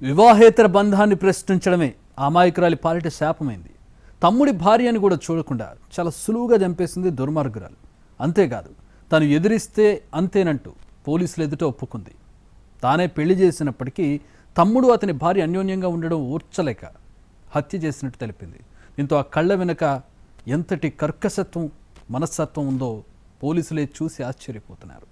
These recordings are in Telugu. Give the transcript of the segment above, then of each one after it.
వివాహేతర బంధాన్ని ప్రశ్నించడమే అమాయకురాలి పాలిట శాపమైంది. తమ్ముడి భార్య అని కూడా చూడకుండా చాలా సులువుగా చంపేసింది దుర్మార్గురాలు. అంతేకాదు తను ఎదిరిస్తే అంతేనంటూ పోలీసులు ఎదుట ఒప్పుకుంది. తానే పెళ్లి చేసినప్పటికీ తమ్ముడు అతని భార్య అన్యోన్యంగా ఉండడం ఊర్చలేక హత్య చేసినట్టు తెలిపింది. దీంతో ఆ కళ్ళ వెనుక ఎంతటి కర్కశత్వం మనస్తత్వం ఉందో పోలీసులే చూసి ఆశ్చర్యపోతున్నారు.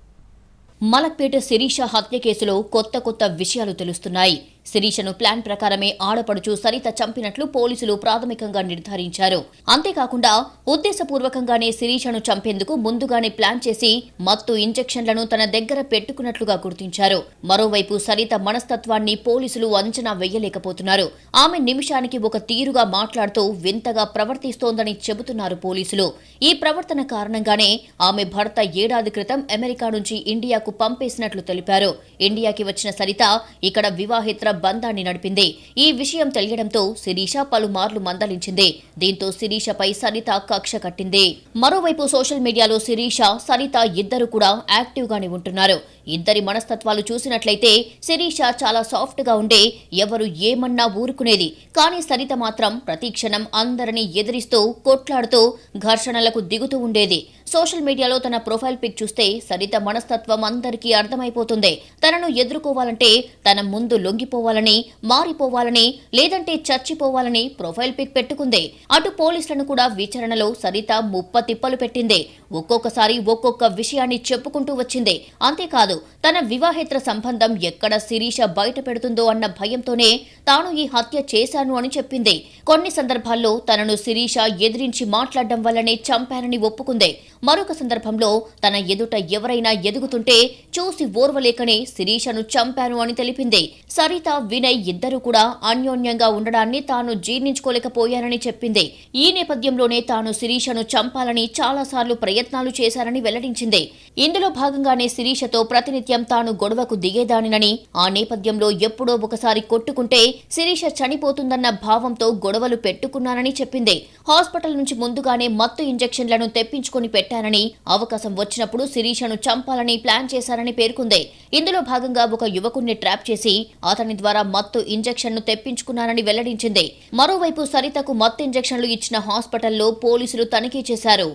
మలక్పేట శిరీష హత్య కేసులో కొత్త విషయాలు తెలుస్తున్నాయి. శిరీషను ప్లాన్ ప్రకారమే ఆడపడుచు సరిత చంపినట్లు పోలీసులు ప్రాథమికంగా నిర్ధారించారు. అంతేకాకుండా ఉద్దేశపూర్వకంగానే శిరీషను చంపేందుకు ముందుగానే ప్లాన్ చేసి మత్తు ఇంజెక్షన్లను తన దగ్గర పెట్టుకున్నట్లుగా గుర్తించారు. మరోవైపు సరిత మనస్తత్వాన్ని పోలీసులు అంచనా వేయలేకపోతున్నారు. ఆమె నిమిషానికి ఒక తీరుగా మాట్లాడుతూ వింతగా ప్రవర్తిస్తోందని చెబుతున్నారు పోలీసులు. ఈ ప్రవర్తన కారణంగానే ఆమె భర్త ఏడాది క్రితం అమెరికా నుంచి ఇండియాకు పంపేసినట్లు తెలిపారు. ఇండియాకి వచ్చిన సరిత ఇక్కడ వివాహేతర బంధాన్ని నడిపింది. ఈ విషయం తెలియడంతో శిరీష పలుమార్లు మందలించింది. దీంతో శిరీషపై సరిత కక్ష కట్టింది. మరోవైపు సోషల్ మీడియాలో శిరీష, సరిత ఇద్దరు కూడా యాక్టివ్ గానే ఉంటున్నారు. ఇద్దరి మనస్తత్వాలు చూసినట్లయితే శిరీష చాలా సాఫ్ట్ గా ఉండే ఎవరు ఏమన్నా ఊరుకునేది. కానీ సరిత మాత్రం ప్రతిక్షణం అందరినీ ఎదిరిస్తూ కొట్లాడుతూ ఘర్షణలకు దిగుతూ ఉండేది. సోషల్ మీడియాలో తన ప్రొఫైల్ పిక్ చూస్తే సరిత మనస్తత్వం అందరికీ అర్థమైపోతుంది. తనను ఎదుర్కోవాలంటే తన ముందు లొంగిపోవాలని, మారిపోవాలని, లేదంటే చచ్చిపోవాలని ప్రొఫైల్ పిక్ పెట్టుకుంది. అటు పోలీసులను కూడా విచారణలో సరిత ముప్పతిప్పలు పెట్టింది. ఒక్కొక్కసారి ఒక్కొక్క విషయాన్ని చెప్పుకుంటూ వచ్చింది. అంతేకాదు తన వివాహేతర సంబంధం ఎక్కడ శిరీష బయట పెడుతుందో అన్న భయంతోనే తాను ఈ హత్య చేశాను అని చెప్పింది. కొన్ని సందర్భాల్లో తనను శిరీష ఎదిరించి మాట్లాడడం వల్లనే చంపానని ఒప్పుకుంది. మరొక సందర్భంలో తన ఎదుట ఎవరైనా ఎదుగుతుంటే చూసి ఓర్వలేకనే శిరీషను చంపాను అని తెలిపింది. సరిత, వినయ్ ఇద్దరూ కూడా అన్యోన్యంగా ఉండడాన్ని తాను జీర్ణించుకోలేకపోయానని చెప్పింది. ఈ నేపథ్యంలోనే తాను శిరీషను చంపాలని చాలాసార్లు ప్రయత్నాలు చేశారని వెల్లడించింది. ఇందులో భాగంగానే శిరీషతో ప్రతినిత్యం తాను గొడవకు దిగేదానినని, ఆ నేపథ్యంలో ఎప్పుడో ఒకసారి కొట్టుకుంటే శిరీష చనిపోతుందన్న భావంతో గొడవలు పెట్టుకున్నానని చెప్పింది. హాస్పిటల్ నుంచి ముందుగానే మత్తు ఇంజెక్షన్లను తెప్పించుకొని పెట్టానని, అవకాశం వచ్చినప్పుడు శిరీషను చంపాలని ప్లాన్ చేశారని పేర్కొంది. ఇందులో భాగంగా ఒక యువకుణ్ణి ట్రాప్ చేసి అతని ద్వారా మత్తు ఇంజెక్షన్ను తెప్పించుకున్నానని వెల్లడించింది. మరోవైపు సరితకు మత్తు ఇంజెక్షన్లు ఇచ్చిన హాస్పిటల్లో పోలీసులు తనిఖీ చేశారు.